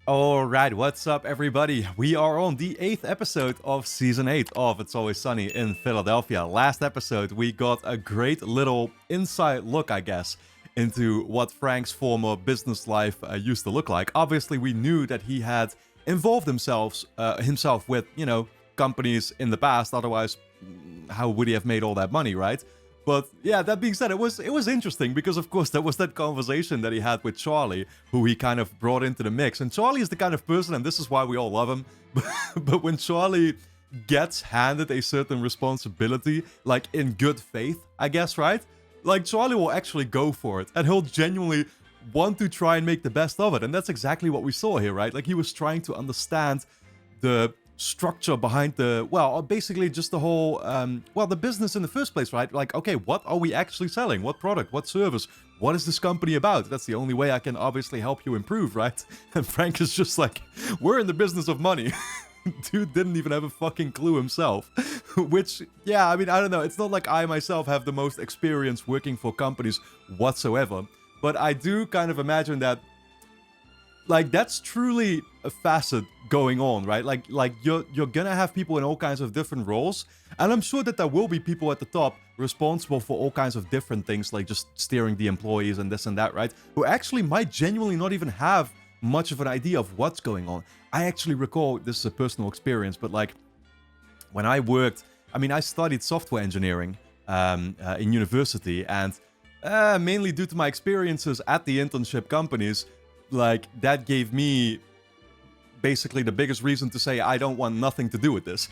Alright, what's up everybody? We are on the 8th episode of Season 8 of It's Always Sunny in Philadelphia. Last episode we got a great little inside look, I guess, into what Frank's former business life used to look like. Obviously we knew that he had involved himself with, companies in the past, otherwise how would he have made all that money, right? But yeah, that being said, it was interesting because of course there was that conversation that he had with Charlie, who he kind of brought into the mix. And Charlie is the kind of person, and this is why we all love him, but when Charlie gets handed a certain responsibility, like in good faith, I guess, right? Like Charlie will actually go for it, and he'll genuinely want to try and make the best of it. And that's exactly what we saw here, right? Like he was trying to understand the structure behind basically just the whole, the business in the first place, right? Like, okay, what are we actually selling? What product? What service? What is this company about? That's the only way I can obviously help you improve, right? And Frank is just like, we're in the business of money. Dude didn't even have a fucking clue himself. Which, yeah, I mean, I don't know. It's not like I myself have the most experience working for companies whatsoever. But I do kind of imagine that like that's truly a facet going on, right? Like you're gonna have people in all kinds of different roles, and I'm sure that there will be people at the top responsible for all kinds of different things, like just steering the employees and this and that, right? Who actually might genuinely not even have much of an idea of what's going on. I actually recall, this is a personal experience, but like when I worked, I mean, I studied software engineering in university, and mainly due to my experiences at the internship companies, like that gave me basically the biggest reason to say I don't want nothing to do with this.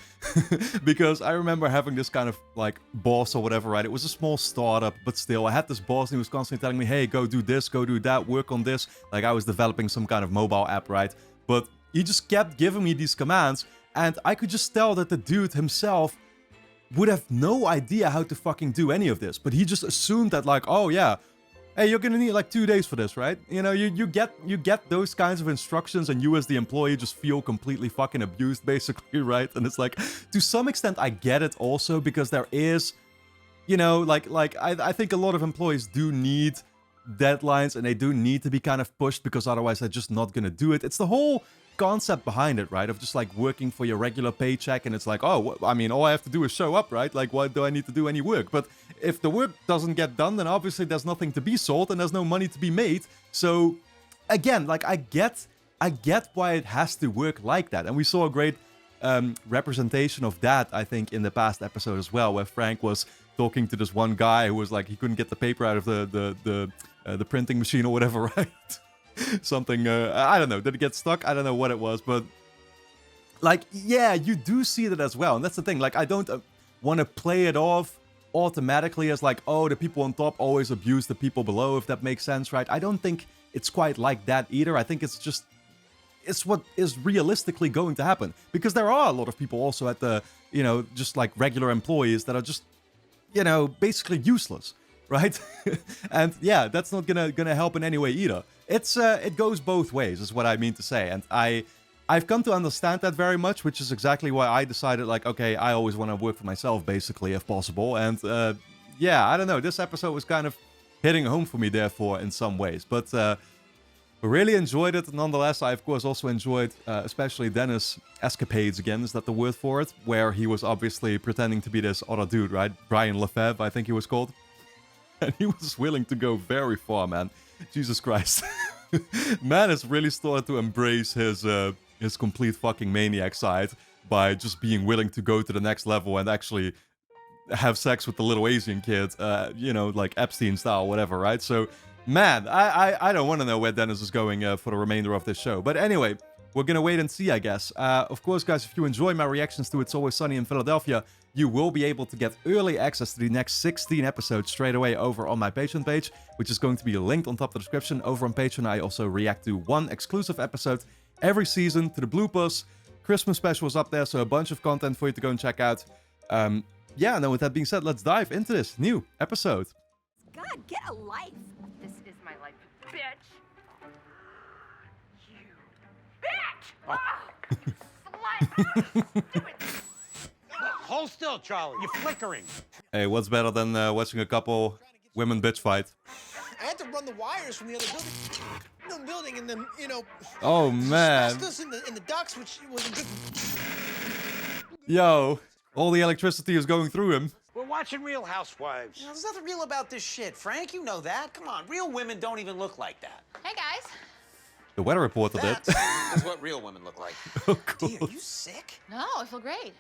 Because I remember having this kind of like boss or whatever, right? It was a small startup, but still I had this boss and he was constantly telling me, hey, go do this, go do that, work on this. Like I was developing some kind of mobile app, right? But he just kept giving me these commands, and I could just tell that the dude himself would have no idea how to fucking do any of this. But he just assumed that like, oh yeah, hey, you're gonna need like 2 days for this, right? You know, you get those kinds of instructions, and you as the employee just feel completely fucking abused, basically, right? And it's like, to some extent, I get it also, because there is, I think a lot of employees do need deadlines, and they do need to be kind of pushed, because otherwise they're just not gonna do it. It's the whole concept behind it, right? Of just like working for your regular paycheck, and it's like, oh, I mean, all I have to do is show up, right? Like, why do I need to do any work? But if the work doesn't get done, then obviously there's nothing to be sold and there's no money to be made. So again, like I get why it has to work like that. And we saw a great representation of that, I think, in the past episode as well, where Frank was talking to this one guy who was like, he couldn't get the paper out of the printing machine or whatever, right? Something, I don't know, did it get stuck? I don't know what it was, but like, yeah, you do see that as well. And that's the thing, like, I don't want to play it off automatically as like, oh, the people on top always abuse the people below, if that makes sense, right? I don't think it's quite like that either. I think it's what is realistically going to happen, because there are a lot of people also at the, just like regular employees that are just, basically useless, right? And yeah, that's not gonna help in any way either. It goes both ways, is what I mean to say. And I've come to understand that very much, which is exactly why I decided, like, okay, I always want to work for myself, basically, if possible. And yeah, I don't know, this episode was kind of hitting home for me, therefore, in some ways. But really enjoyed it. Nonetheless, I, of course, also enjoyed especially Dennis' escapades again. Is that the word for it? Where he was obviously pretending to be this other dude, right? Brian Lefebvre, I think he was called. And he was willing to go very far, man. Jesus Christ. Man has really started to embrace his complete fucking maniac side by just being willing to go to the next level and actually have sex with the little Asian kid, like Epstein style, whatever, right? So, man, I don't want to know where Dennis is going for the remainder of this show. But anyway, we're gonna wait and see, I guess. Of course, guys, if you enjoy my reactions to It's Always Sunny in Philadelphia, you will be able to get early access to the next 16 episodes straight away over on my Patreon page, which is going to be linked on top of the description. Over on Patreon, I also react to one exclusive episode every season, to the bloopers. Christmas special is up there, so a bunch of content for you to go and check out. Yeah, and with that being said, let's dive into this new episode. God, get a life. This is my life, bitch. You bitch! Slut! Stupid. Hold still, Charlie. You're flickering. Hey, what's better than watching a couple women bitch fight? I had to run the wires from the other building. Platinum building and the, you know... Oh, man. asbestos in the ducts, which was a good... Yo, all the electricity is going through him. We're watching Real Housewives. You know, there's nothing real about this shit, Frank. You know that. Come on, real women don't even look like that. Hey, guys. The weather reporter did. That's what real women look like. Oh, Dee, are cool. you sick? No, I feel great.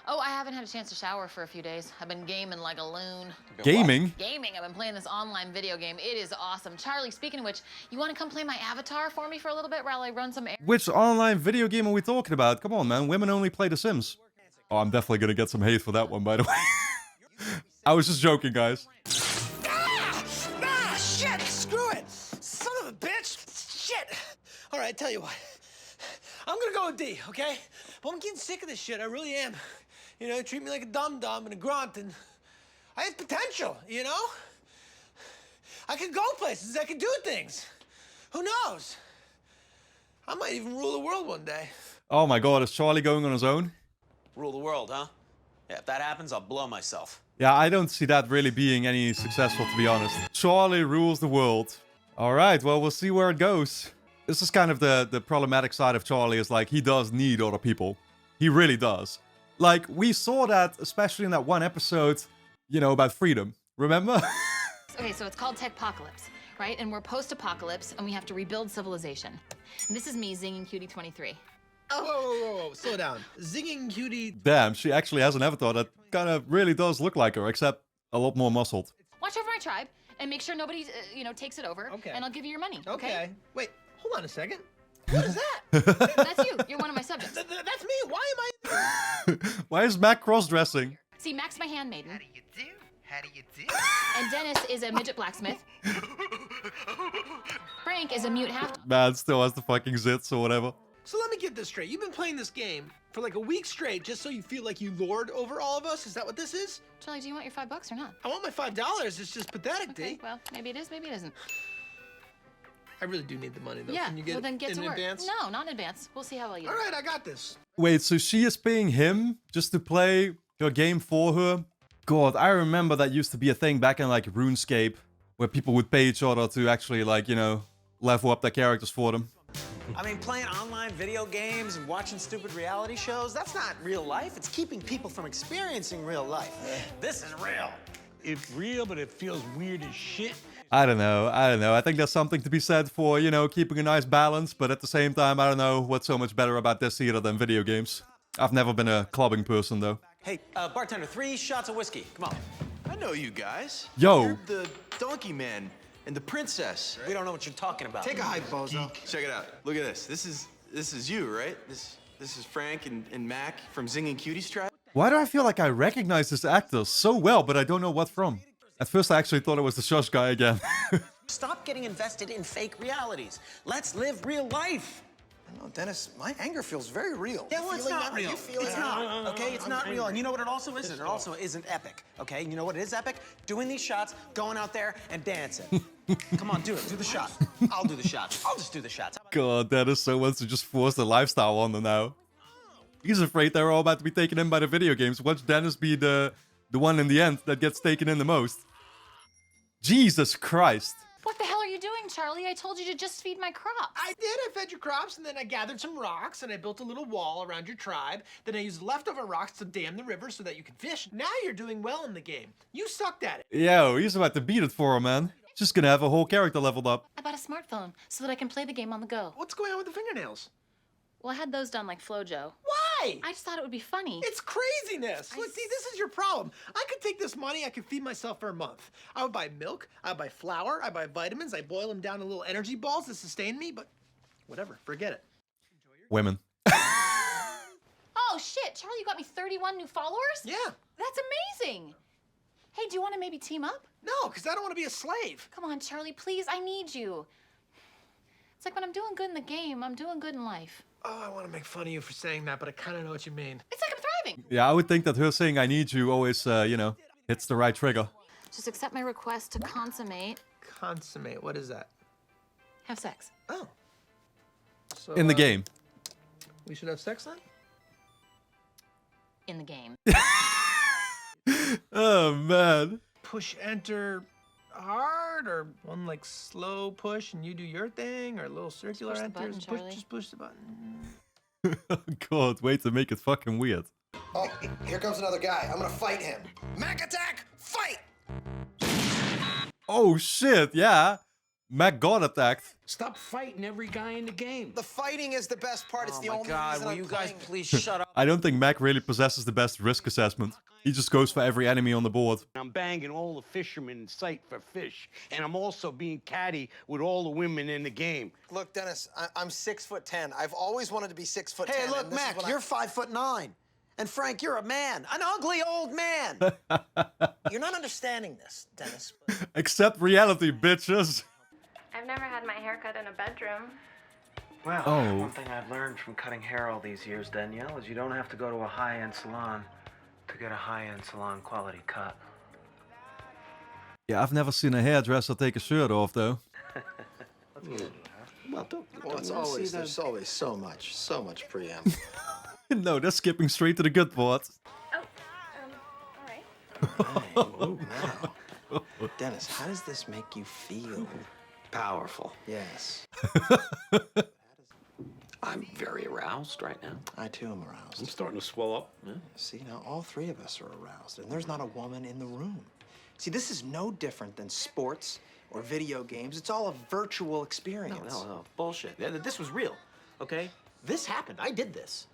Oh, I haven't had a chance to shower for a few days. I've been gaming like a loon. Gaming? Gaming. I've been playing this online video game. It is awesome. Charlie, speaking of which, you want to come play my avatar for me for a little bit while I run some errands? Which online video game are we talking about? Come on, man. Women only play The Sims. Oh, I'm definitely gonna get some hate for that one, by the way. I was just joking, guys. Shit, screw it. Son of a bitch. Shit. All right, tell you what. I'm gonna go with D, okay? But I'm getting sick of this shit. I really am. You know, treat me like a dum-dum and a grunt, and I have potential, you know? I could go places. I could do things. Who knows? I might even rule the world one day. Oh my god, is Charlie going on his own? Rule the world, huh? Yeah, if that happens, I'll blow myself. Yeah, I don't see that really being any successful, to be honest. Charlie rules the world. Alright, well, we'll see where it goes. This is kind of the problematic side of Charlie, is like, he does need other people. He really does. Like, we saw that, especially in that one episode, you know, about freedom. Remember? Okay, so it's called Techpocalypse, right? And we're post-apocalypse, and we have to rebuild civilization. And this is me, Zinging Cutie 23. Oh, whoa, slow down. Zinging cutie. Damn, she actually has an avatar that kind of really does look like her, except a lot more muscled. Watch over my tribe, and make sure nobody, you know, takes it over. Okay. And I'll give you your money, Okay. Wait, hold on a second. What is that? That's you. You're one of my subjects. That's me. Why am I? Why is Mac cross-dressing? See, Mac's my handmaiden, How do you do? How do you do? and Dennis is a midget blacksmith. Frank is a mute half. Man still has the fucking zits or whatever. So let me get this straight. You've been playing this game for like a week straight just so you feel like you lord over all of us? Is that what this is? Charlie, do you want your $5 or not? I want my $5. It's just pathetic, Okay, D. well, maybe it is, maybe it isn't. I really do need the money, though. Yeah, Can you get well then get it to in work. advance? No, not in advance. We'll see how well you do. All right, I got this. Wait, so she is paying him just to play your game for her? God, I remember that used to be a thing back in like RuneScape, where people would pay each other to actually like, you know, level up their characters for them. I mean, playing online video games and watching stupid reality shows, that's not real life. It's keeping people from experiencing real life. This is real. It's real, but it feels weird as shit. I don't know. I think there's something to be said for, you know, keeping a nice balance, but at the same time, I don't know what's so much better about this either than video games. I've never been a clubbing person, though. Hey, bartender, 3 shots of whiskey. Come on. I know you guys. Yo. You're the donkey man and the princess. We don't know what you're talking about. Take a hike, bozo. Check it out. Look at this. This is you, right? This is Frank and Mac from Zinging Cutie's tribe. Why do I feel like I recognize this actor so well, but I don't know what from? At first, I actually thought it was the Shush guy again. Stop getting invested in fake realities. Let's live real life. I know, Dennis, my anger feels very real. Yeah, well, it's Feeling not that? real. You feeling It's that? not, okay? It's not real. And you know what it also isn't? It also isn't epic, okay? You know what is epic? Doing these shots, going out there, and dancing. Come on, do it. Do the shot. I'll do the shots. I'll just do the shots. God, that is so wants to just force the lifestyle on them now. He's afraid they're all about to be taken in by the video games. Watch Dennis be the one in the end that gets taken in the most. Jesus Christ. What the hell are you doing, Charlie? I told you to just feed my crops. I did. I fed your crops, and then I gathered some rocks, and I built a little wall around your tribe. Then I used leftover rocks to dam the river so that you can fish. Now you're doing well in the game. You sucked at it. Yo, he's about to beat it for him, man. Just gonna have a whole character leveled up. I bought a smartphone so that I can play the game on the go. What's going on with the fingernails? Well, I had those done like Flojo. Why? I just thought it would be funny. It's craziness. Look, see, this is your problem. I could take this money, I could feed myself for a month. I would buy milk, I would buy flour, I buy vitamins, I boil them down in little energy balls to sustain me, but whatever, forget it. Women. Oh, shit. Charlie, you got me 31 new followers? Yeah. That's amazing. Hey, do you want to maybe team up? No, because I don't want to be a slave. Come on, Charlie, please. I need you. It's like when I'm doing good in the game, I'm doing good in life. Oh, I want to make fun of you for saying that, but I kind of know what you mean. It's like I'm thriving. Yeah, I would think that her saying I need you always, you know, hits the right trigger. Just accept my request to consummate. Consummate, what is that? Have sex. Oh. So, In the game. We should have sex then? In the game. Oh, man. Push enter. hard, or one like slow push and you do your thing, or a little circular push the enter? button, Charlie. Just push the button. God, way to make it fucking weird. Oh, here comes another guy. I'm gonna fight him. Mac attack, fight! Oh shit, yeah. Mac got attacked. Stop fighting every guy in the game. The fighting is the best part. It's Oh the my only God, reason will I'm you guys playing. please shut up? I don't think Mac really possesses the best risk assessment. He just goes for every enemy on the board. I'm banging all the fishermen in sight for fish, and I'm also being catty with all the women in the game. Look, Dennis, I'm 6'10". I've always wanted to be 6'10". Hey, look, and this is Mac, what you're 5'9". And Frank, you're a man. An ugly old man. You're not understanding this, Dennis. Accept reality, bitches. I've never had my hair cut in a bedroom. Well, Oh. one thing I've learned from cutting hair all these years, Danielle, is you don't have to go to a high-end salon to get a high-end salon quality cut. Yeah, I've never seen a hairdresser take a shirt off, though. Well, it's always, there's always so much preamble. No, they're skipping straight to the good part. All right. Now, Dennis, how does this make you feel? Powerful. Yes. I'm very aroused right now. I too am aroused. I'm starting to swell up. See, now all three of us are aroused, and there's not a woman in the room. See, this is no different than sports or video games. It's all a virtual experience. No, bullshit. This was real, okay? This happened. I did this.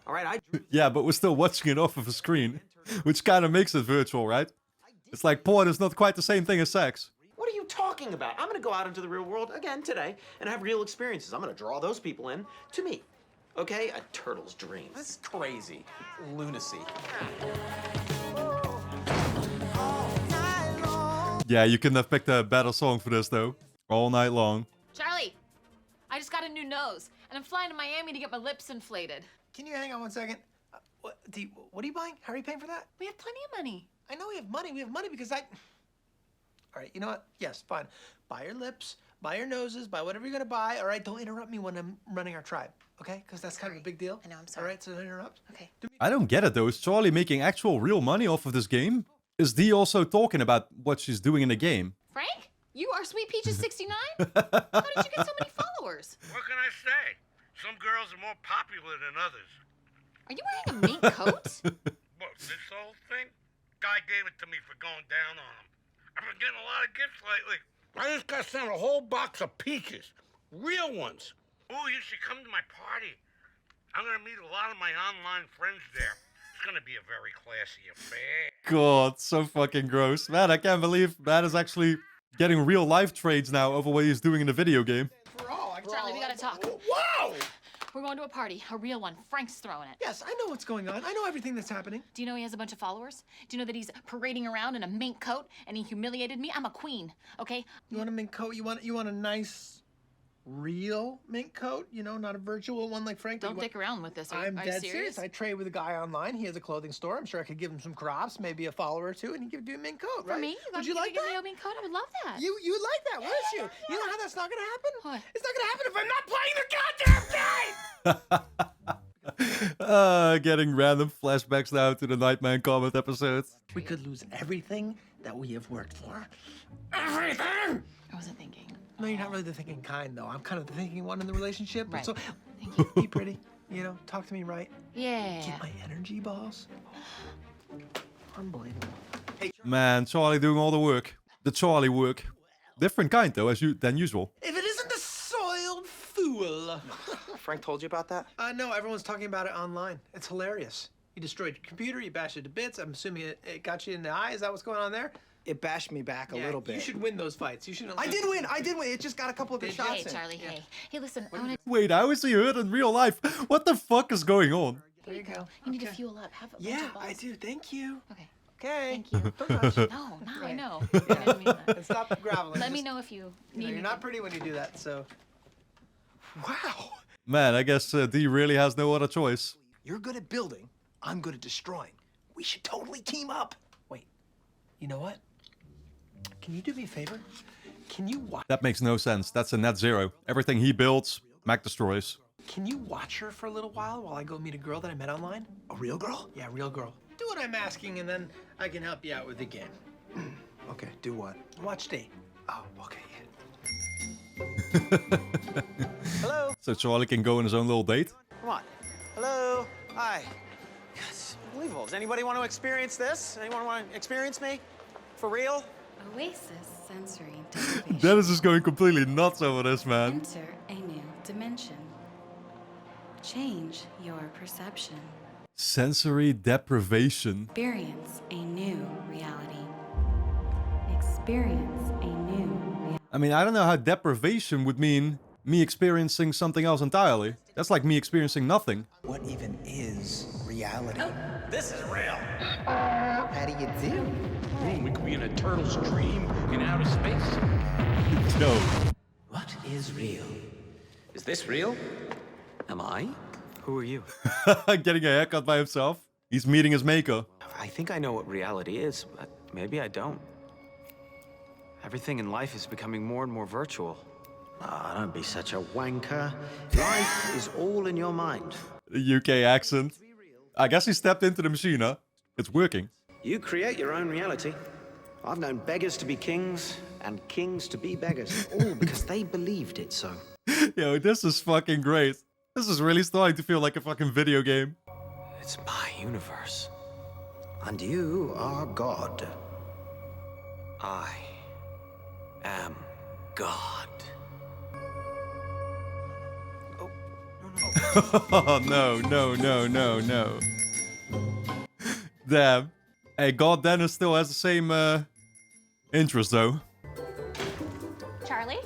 All right, I drew Yeah, but we're still watching it off of a screen, which kind of makes it virtual, right? It's like porn is not quite the same thing as sex. What are you talking about? I'm gonna go out into the real world again today and have real experiences. I'm gonna draw those people in to me. Okay? A turtle's dream. This is crazy. Lunacy. Yeah, you couldn't have picked a better song for this, though. All night long. Charlie, I just got a new nose, and I'm flying to Miami to get my lips inflated. Can you hang on 1 second? What are you buying? How are you paying for that? We have plenty of money. I know we have money. We have money because I... All right, you know what? Yes, fine. Buy your lips, buy your noses, buy whatever you're gonna buy. All right, don't interrupt me when I'm running our tribe, okay? Because that's kind of a big deal. I know, I'm sorry. All right, so don't interrupt. Okay. I don't get it, though. Is Charlie making actual real money off of this game? Is Dee also talking about what she's doing in the game? Frank, you are Sweet Peaches 69? How did you get so many followers? What can I say? Some girls are more popular than others. Are you wearing a mink coat? What, this whole thing? Guy gave it to me for going down on him. I've been getting a lot of gifts lately. I just got sent a whole box of peaches. Real ones. Oh, you should come to my party. I'm gonna meet a lot of my online friends there. It's gonna be a very classy affair. God, so fucking gross. Man, I can't believe Matt is actually getting real life trades now over what he's doing in the video game. Charlie, we gotta talk. Wow! We're going to a party, a real one. Frank's throwing it. Yes, I know what's going on. I know everything that's happening. Do you know he has a bunch of followers? Do you know that he's parading around in a mink coat and he humiliated me? I'm a queen, okay? You want a mink coat? You want a nice, real mink coat? You know, not a virtual one like Frank. Don't dick around with this. Are I'm you dead serious? I trade with a guy online. He has a clothing store. I'm sure I could give him some crops, maybe a follower or two, and he'd give you a mink coat, For right? me? Would you like give that? me a mink coat? I would love that. You like that, wouldn't you? You know how that's not gonna happen? What? It's not gonna happen if I'm not playing the goddamn game! Getting random flashbacks now to the Nightman comment episode. We could lose everything that we have worked for. Everything! I wasn't thinking. No, you're not really the thinking kind, though. I'm kind of the thinking one in the relationship. Right. So, Thank you. be pretty. You know, talk to me right. Yeah. Keep my energy, boss. Unbelievable. Man, Charlie doing all the work. The Charlie work. Different kind, though, than usual. If it isn't the soiled fool. Frank told you about that? No, everyone's talking about it online. It's hilarious. You destroyed your computer, you bashed it to bits. I'm assuming it got you in the eye. Is that what's going on there? It bashed me back a little bit. You should win those fights. You shouldn't. I did win. It just got a couple of good Hey, shots in. Charlie, hey. Hey, listen, I want to... Wait, how is he hurt in real life? What the fuck is going on? There you go. You need to fuel up. Have a bunch Yeah, of balls. I do. Thank you. Okay. Okay. Thank you. Don't rush. No, I Right. know. I didn't mean that. And stop groveling. Let me Just- know if you You need know, you're not anything. pretty when you do that, so. Wow. Man, I guess Dee really has no other choice. You're good at building. I'm good at destroying. We should totally team up. Wait. You know what? Can you do me a favor? Can you watch? That makes no sense. That's a net zero. Everything he builds, Mac destroys. Can you watch her for a little while I go meet a girl that I met online? A real girl? Yeah, real girl. Do what I'm asking, and then I can help you out with the game. Okay, do what? Watch D. Oh, okay, yeah. Hello? So Charlie can go on his own little date. Come on. Hello? Hi. It's unbelievable. Does anybody want to experience this? Anyone want to experience me? For real? Oasis sensory deprivation. Dennis is going completely nuts over this, man. Enter a new dimension. Change your perception. Sensory deprivation. Experience a new reality. Experience a new reality. I mean, I don't know how deprivation would mean me experiencing something else entirely. That's like me experiencing nothing. What even is reality? This is real. How do you do? We could be in a turtle's dream in outer space. Yo. What is real? Is this real? Am I? Who are you? Getting a haircut by himself. He's meeting his maker. I think I know what reality is, but maybe I don't. Everything in life is becoming more and more virtual. Ah, don't be such a wanker. Life is all in your mind. The UK accent. I guess he stepped into the machine, huh? It's working. You create your own reality. I've known beggars to be kings and kings to be beggars, all because they believed it so. Yo, this is fucking great. This is really starting to feel like a fucking video game. It's my universe. And you are God. I am God. Oh, no, no, no, no, no. Damn. Hey, God Dennis still has the same interest, though. Charlie?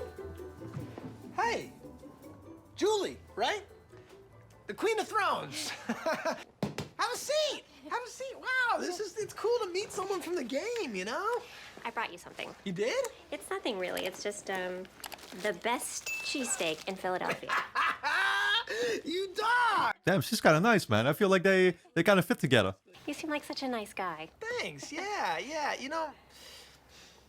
Hey, Julie, right? The Queen of Thrones. Have a seat. Have a seat. Wow, it's cool to meet someone from the game, you know? I brought you something. You did? It's nothing really. It's just the best cheesesteak in Philadelphia. You dog! Damn, she's kind of nice, man. I feel like they kind of fit together. You seem like such a nice guy. Thanks. Yeah. You know,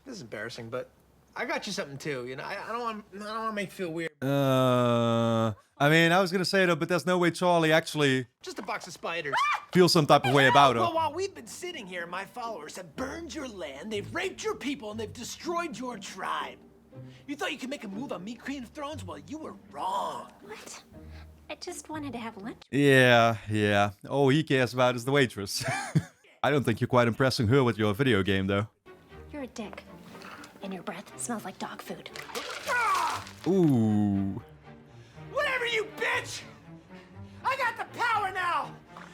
this is embarrassing, but I got you something too. You know, I don't want to make you feel weird. I mean, I was gonna say though, but there's no way Charlie actually Just a box of spiders. feels some type of way about her. Well, while we've been sitting here, my followers have burned your land, they've raped your people, and they've destroyed your tribe. You thought you could make a move on me, Queen of Thrones? Well, you were wrong. What? I just wanted to have lunch. Yeah. All he cares about is the waitress. I don't think you're quite impressing her with your video game, though. You're a dick. And your breath smells like dog food. Ooh. Whatever, you bitch! I got the power now!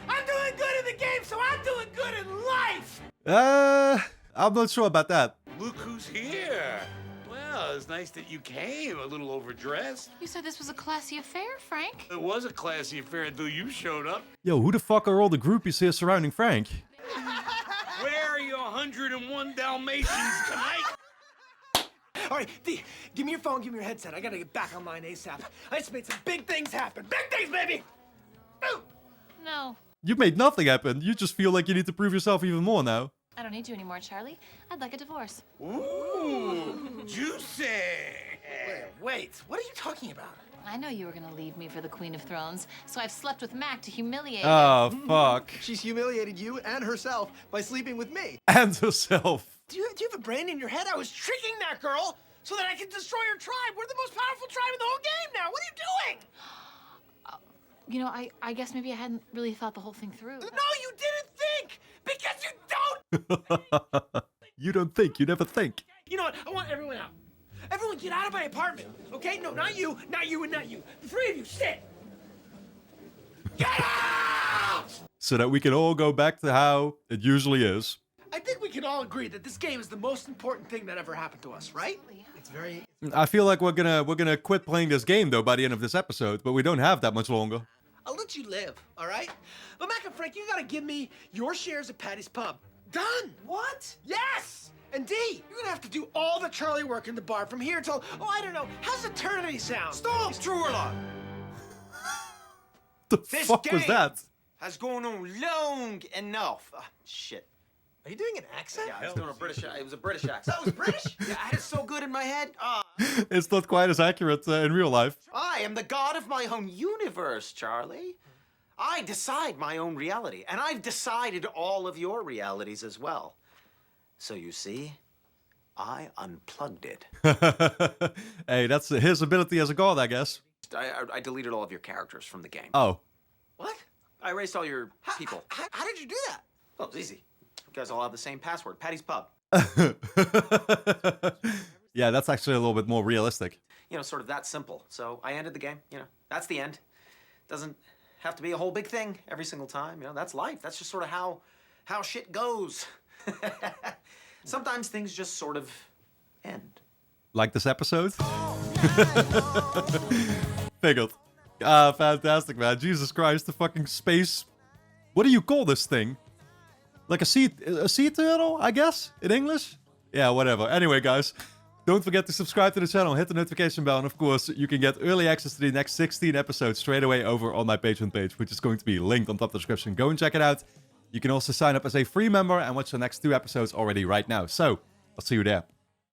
I'm doing good in the game, so I'm doing good in life! I'm not sure about that. Look who's here. Well, it's nice that you came, a little overdressed. You said this was a classy affair, Frank. It was a classy affair until you showed up. Yo, who the fuck are all the groupies here surrounding Frank? Where are your 101 Dalmatians tonight? All right, D, give me your phone, give me your headset. I gotta get back online ASAP. I just made some big things happen. Big things, baby! Ooh. No, You made nothing happen. You just feel like you need to prove yourself even more now. I don't need you anymore, Charlie. I'd like a divorce. Ooh, juicy. Wait, what are you talking about? I know you were gonna leave me for the Queen of Thrones, so I've slept with Mac to humiliate Oh, fuck. She's humiliated you and herself by sleeping with me. And herself. Do you have a brain in your head? I was tricking that girl so that I could destroy her tribe. We're the most powerful tribe in the whole game now. What are you doing? You know, I guess maybe I hadn't really thought the whole thing through. No, you didn't think! Because you don't! You don't think. You never think. You know what? I want everyone out. Everyone get out of my apartment, okay? No, not you, and not you. The three of you, sit! Get out! So that we can all go back to how it usually is. I think we can all agree that this game is the most important thing that ever happened to us, right? It's very... I feel like we're gonna quit playing this game though by the end of this episode, but we don't have that much longer. I'll let you live, all right? But Mac and Frank, you gotta give me your shares of Patty's Pub. Done! What? Yes! And D, you're gonna have to do all the Charlie work in the bar from here till, I don't know, how's eternity sound? Stop! It's true or not? The This fuck was game that? has gone on long enough. Shit. Are you doing an accent? Yeah, I was doing a British. It was a British accent. That was British? Yeah, I had it so good in my head. It's not quite as accurate in real life. I am the god of my own universe, Charlie. I decide my own reality, and I've decided all of your realities as well. So you see, I unplugged it. Hey, that's his ability as a god, I guess. I deleted all of your characters from the game. Oh. What? I erased all your people. How did you do that? Well, it's easy. You guys all have the same password, Patty's Pub. Yeah, that's actually a little bit more realistic. You know, sort of that simple. So I ended the game. You know, that's the end. Doesn't have to be a whole big thing every single time. You know, that's life. That's just sort of how shit goes. Sometimes things just sort of end. Like this episode? Figured. Ah, fantastic, man. Jesus Christ, the fucking space. What do you call this thing? Like a sea turtle, I guess, in English? Yeah, whatever. Anyway, guys, don't forget to subscribe to the channel, hit the notification bell, and of course, you can get early access to the next 16 episodes straight away over on my Patreon page, which is going to be linked on top of the description. Go and check it out. You can also sign up as a free member and watch the next 2 episodes already right now. So, I'll see you there.